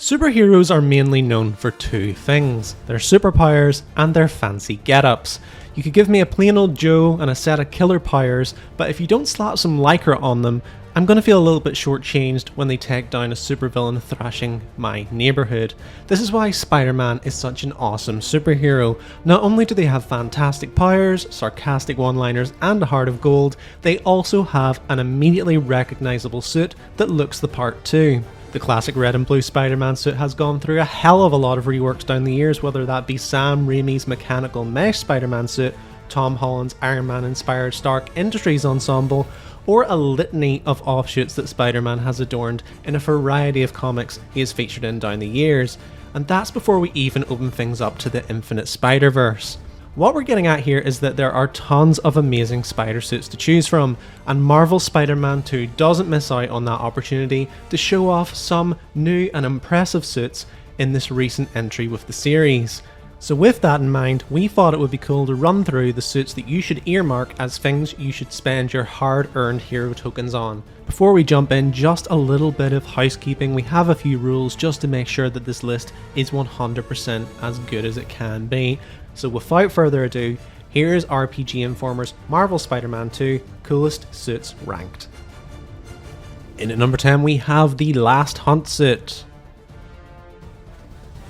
Superheroes are mainly known for two things, their superpowers and their fancy get-ups. You could give me a plain old Joe and a set of killer powers, but if you don't slap some lycra on them, I'm going to feel a little bit shortchanged when they take down a supervillain thrashing my neighbourhood. This is why Spider-Man is such an awesome superhero. Not only do they have fantastic powers, sarcastic one-liners and a heart of gold, they also have an immediately recognisable suit that looks the part too. The classic red and blue Spider-Man suit has gone through a hell of a lot of reworks down the years, whether that be Sam Raimi's mechanical mesh Spider-Man suit, Tom Holland's Iron Man inspired Stark Industries ensemble, or a litany of offshoots that Spider-Man has adorned in a variety of comics he has featured in down the years. And that's before we even open things up to the infinite Spiderverse. What we're getting at here is that there are tons of amazing spider suits to choose from, and Marvel's Spider-Man 2 doesn't miss out on that opportunity to show off some new and impressive suits in this recent entry with the series. So with that in mind, we thought it would be cool to run through the suits that you should earmark as things you should spend your hard-earned hero tokens on. Before we jump in, just a little bit of housekeeping. We have a few rules just to make sure that this list is 100% as good as it can be. So without further ado, here's RPG Informer's Marvel Spider-Man 2 Coolest Suits Ranked. In at number 10 we have the Last Hunt suit.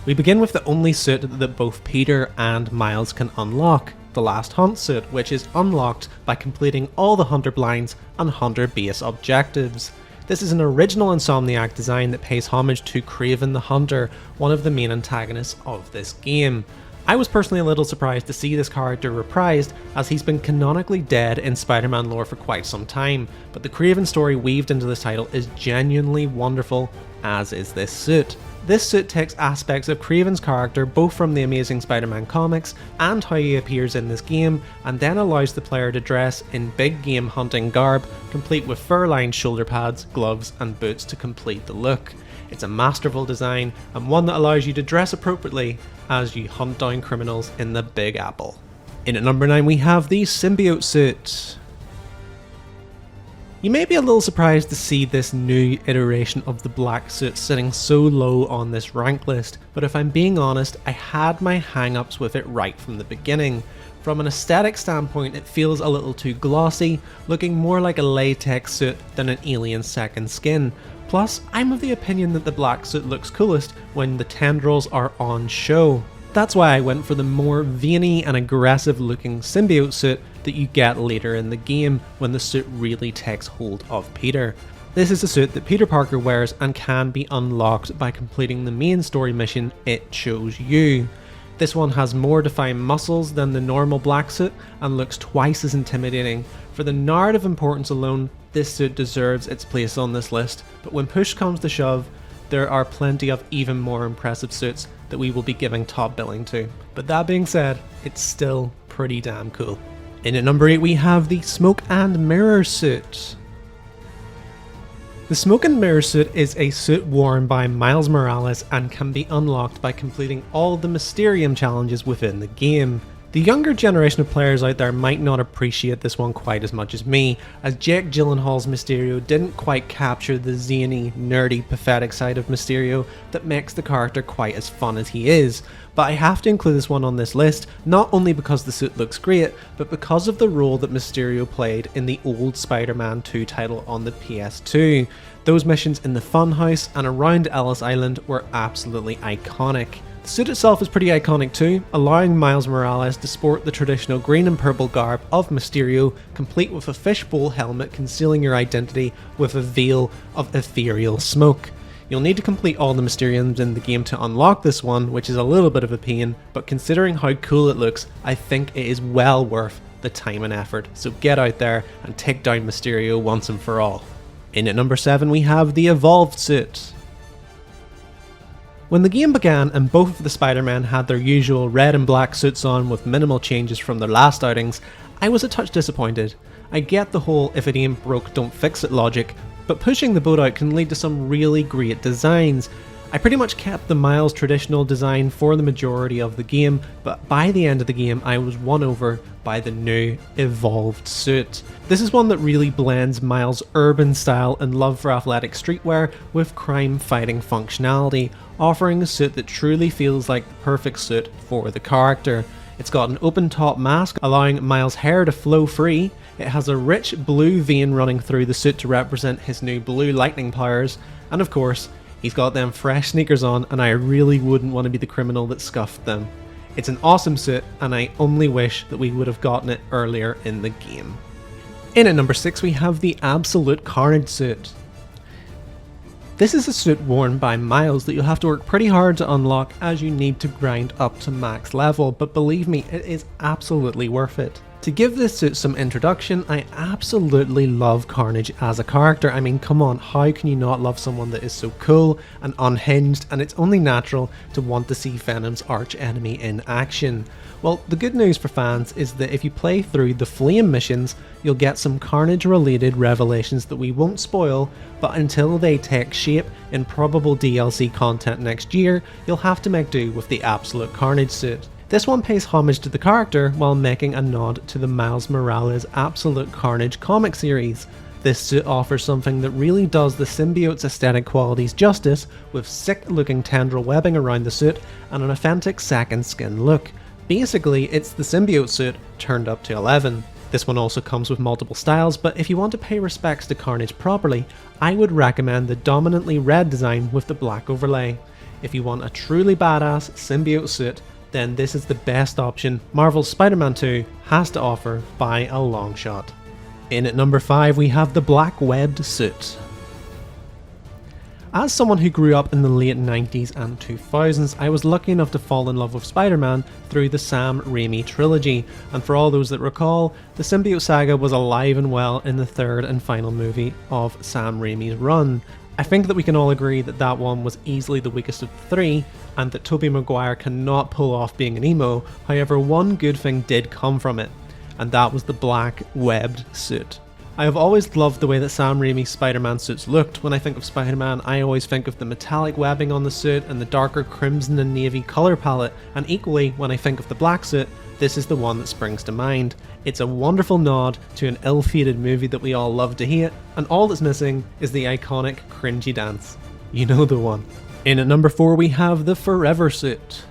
We begin with the only suit that both Peter and Miles can unlock, the Last Hunt suit, which is unlocked by completing all the Hunter blinds and Hunter base objectives. This is an original Insomniac design that pays homage to Kraven the Hunter, one of the main antagonists of this game. I was personally a little surprised to see this character reprised, as he's been canonically dead in Spider-Man lore for quite some time, but the Kraven story weaved into this title is genuinely wonderful, as is this suit. This suit takes aspects of Kraven's character both from the Amazing Spider-Man comics and how he appears in this game, and then allows the player to dress in big game hunting garb, complete with fur-lined shoulder pads, gloves and boots to complete the look. It's a masterful design, and one that allows you to dress appropriately as you hunt down criminals in the Big Apple. In at number 9 we have the Symbiote Suit. You may be a little surprised to see this new iteration of the black suit sitting so low on this rank list, but if I'm being honest, I had my hang-ups with it right from the beginning. From an aesthetic standpoint, it feels a little too glossy, looking more like a latex suit than an alien second skin. Plus, I'm of the opinion that the black suit looks coolest when the tendrils are on show. That's why I went for the more veiny and aggressive looking symbiote suit that you get later in the game when the suit really takes hold of Peter. This is a suit that Peter Parker wears and can be unlocked by completing the main story mission, It Chose You. This one has more defined muscles than the normal black suit and looks twice as intimidating. For the narrative importance alone, this suit deserves its place on this list, but when push comes to shove, there are plenty of even more impressive suits that we will be giving top billing to. But that being said, it's still pretty damn cool. In at number 8 we have the Smoke and Mirror suit. The Smoke and Mirror suit is a suit worn by Miles Morales and can be unlocked by completing all the Mysterium challenges within the game. The younger generation of players out there might not appreciate this one quite as much as me, as Jake Gyllenhaal's Mysterio didn't quite capture the zany, nerdy, pathetic side of Mysterio that makes the character quite as fun as he is. But I have to include this one on this list, not only because the suit looks great, but because of the role that Mysterio played in the old Spider-Man 2 title on the PS2. Those missions in the Funhouse and around Ellis Island were absolutely iconic. The suit itself is pretty iconic too, allowing Miles Morales to sport the traditional green and purple garb of Mysterio, complete with a fishbowl helmet concealing your identity with a veil of ethereal smoke. You'll need to complete all the Mysteriums in the game to unlock this one, which is a little bit of a pain, but considering how cool it looks, I think it is well worth the time and effort, so get out there and take down Mysterio once and for all. In at number 7 we have the Evolved suit. When the game began and both of the Spider-Men had their usual red and black suits on with minimal changes from their last outings, I was a touch disappointed. I get the whole if it ain't broke don't fix it logic, but pushing the boat out can lead to some really great designs. I pretty much kept the Miles traditional design for the majority of the game, but by the end of the game I was won over by the new evolved suit. This is one that really blends Miles' urban style and love for athletic streetwear with crime fighting functionality, offering a suit that truly feels like the perfect suit for the character. It's got an open top mask allowing Miles' hair to flow free, it has a rich blue vein running through the suit to represent his new blue lightning powers, and of course, he's got them fresh sneakers on and I really wouldn't want to be the criminal that scuffed them. It's an awesome suit and I only wish that we would have gotten it earlier in the game. In at number 6 we have the Absolute Carnage suit. This is a suit worn by Miles that you'll have to work pretty hard to unlock as you need to grind up to max level, but believe me, it is absolutely worth it. To give this suit some introduction, I absolutely love Carnage as a character. I mean, come on, how can you not love someone that is so cool and unhinged, and it's only natural to want to see Venom's arch enemy in action. Well, the good news for fans is that if you play through the Flame missions, you'll get some Carnage related revelations that we won't spoil, but until they take shape in probable DLC content next year, you'll have to make do with the Absolute Carnage suit. This one pays homage to the character while making a nod to the Miles Morales Absolute Carnage comic series. This suit offers something that really does the symbiote's aesthetic qualities justice, with sick looking tendril webbing around the suit and an authentic second skin look. Basically, it's the Symbiote Suit turned up to 11. This one also comes with multiple styles, but if you want to pay respects to Carnage properly, I would recommend the dominantly red design with the black overlay. If you want a truly badass Symbiote Suit, then this is the best option Marvel's Spider-Man 2 has to offer by a long shot. In at number 5 we have the Black Webbed Suit. As someone who grew up in the late 90s and 2000s, I was lucky enough to fall in love with Spider-Man through the Sam Raimi trilogy, and for all those that recall, the symbiote saga was alive and well in the third and final movie of Sam Raimi's run. I think that we can all agree that that one was easily the weakest of the three, and that Tobey Maguire cannot pull off being an emo. However, one good thing did come from it, and that was the black webbed suit. I have always loved the way that Sam Raimi's Spider-Man suits looked. When I think of Spider-Man, I always think of the metallic webbing on the suit and the darker crimson and navy colour palette, and equally, when I think of the black suit, this is the one that springs to mind. It's a wonderful nod to an ill-fated movie that we all love to hate, and all that's missing is the iconic cringy dance. You know the one. In at number 4 we have the Forever Suit.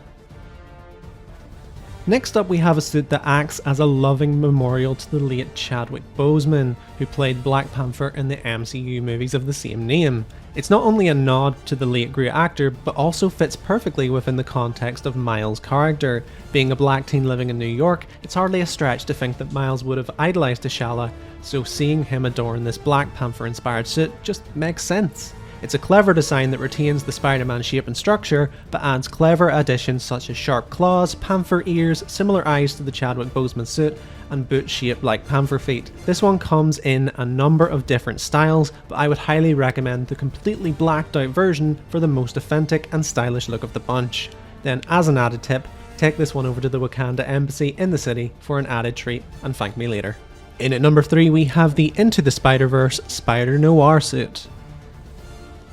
Next up we have a suit that acts as a loving memorial to the late Chadwick Boseman, who played Black Panther in the MCU movies of the same name. It's not only a nod to the late great actor, but also fits perfectly within the context of Miles' character. Being a black teen living in New York, it's hardly a stretch to think that Miles would have idolised T'Challa, so seeing him adorn this Black Panther inspired suit just makes sense. It's a clever design that retains the Spider-Man shape and structure, but adds clever additions such as sharp claws, panther ears, similar eyes to the Chadwick Boseman suit, and boot shaped like panther feet. This one comes in a number of different styles, but I would highly recommend the completely blacked out version for the most authentic and stylish look of the bunch. Then, as an added tip, take this one over to the Wakanda embassy in the city for an added treat and thank me later. In at number 3 we have the Into the Spider-Verse Spider-Noir suit.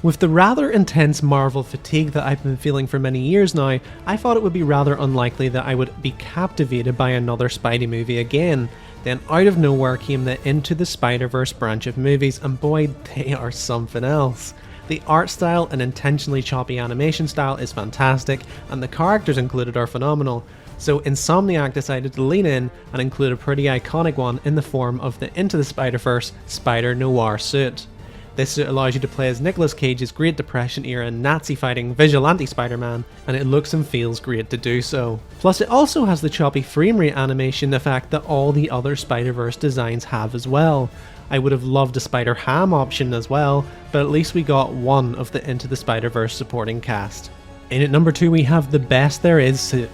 With the rather intense Marvel fatigue that I've been feeling for many years now, I thought it would be rather unlikely that I would be captivated by another Spidey movie again. Then out of nowhere came the Into the Spider-Verse branch of movies, and boy, they are something else. The art style and intentionally choppy animation style is fantastic, and the characters included are phenomenal. So Insomniac decided to lean in and include a pretty iconic one in the form of the Into the Spider-Verse Spider-Noir suit. This suit allows you to play as Nicolas Cage's Great Depression era Nazi-fighting vigilante Spider-Man, and it looks and feels great to do so. Plus it also has the choppy frame rate animation effect that all the other Spider-Verse designs have as well. I would have loved a Spider-Ham option as well, but at least we got one of the Into the Spider-Verse supporting cast. In at number 2 we have the Best There Is suit.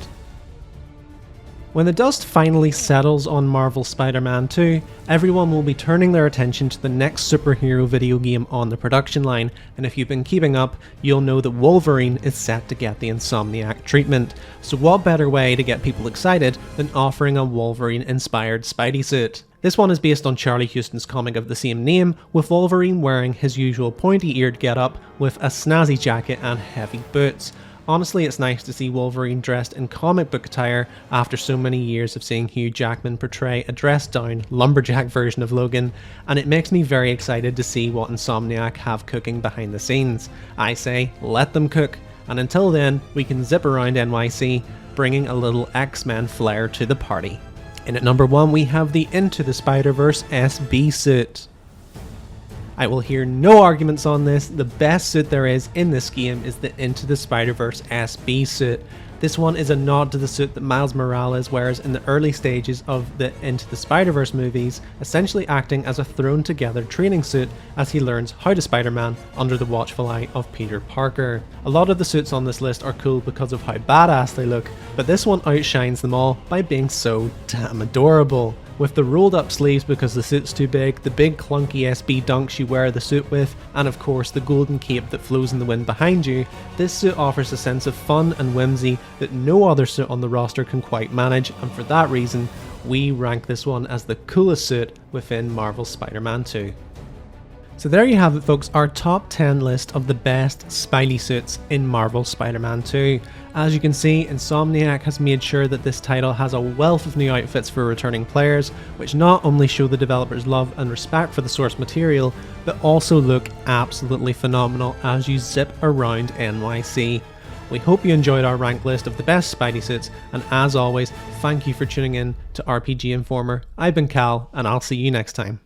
When the dust finally settles on Marvel's Spider-Man 2, everyone will be turning their attention to the next superhero video game on the production line, and if you've been keeping up, you'll know that Wolverine is set to get the Insomniac treatment. So what better way to get people excited than offering a Wolverine-inspired Spidey suit? This one is based on Charlie Houston's comic of the same name, with Wolverine wearing his usual pointy-eared getup with a snazzy jacket and heavy boots. Honestly, it's nice to see Wolverine dressed in comic book attire after so many years of seeing Hugh Jackman portray a dressed-down, lumberjack version of Logan, and it makes me very excited to see what Insomniac have cooking behind the scenes. I say, let them cook, and until then, we can zip around NYC, bringing a little X-Men flair to the party. In at number 1 we have the Into the Spiderverse SB suit. I will hear no arguments on this. The best suit there is in this game is the Into the Spiderverse SB suit. This one is a nod to the suit that Miles Morales wears in the early stages of the Into the Spider-Verse movies, essentially acting as a thrown together training suit as he learns how to Spider-Man under the watchful eye of Peter Parker. A lot of the suits on this list are cool because of how badass they look, but this one outshines them all by being so damn adorable. With the rolled up sleeves because the suit's too big, the big clunky SB dunks you wear the suit with, and of course the golden cape that flows in the wind behind you, this suit offers a sense of fun and whimsy that no other suit on the roster can quite manage, and for that reason, we rank this one as the coolest suit within Marvel's Spider-Man 2. So there you have it folks, our top 10 list of the best Spidey suits in Marvel's Spider-Man 2. As you can see, Insomniac has made sure that this title has a wealth of new outfits for returning players, which not only show the developers' love and respect for the source material, but also look absolutely phenomenal as you zip around NYC. We hope you enjoyed our rank list of the best Spidey suits, and as always, thank you for tuning in to RPG Informer. I've been Cal, and I'll see you next time.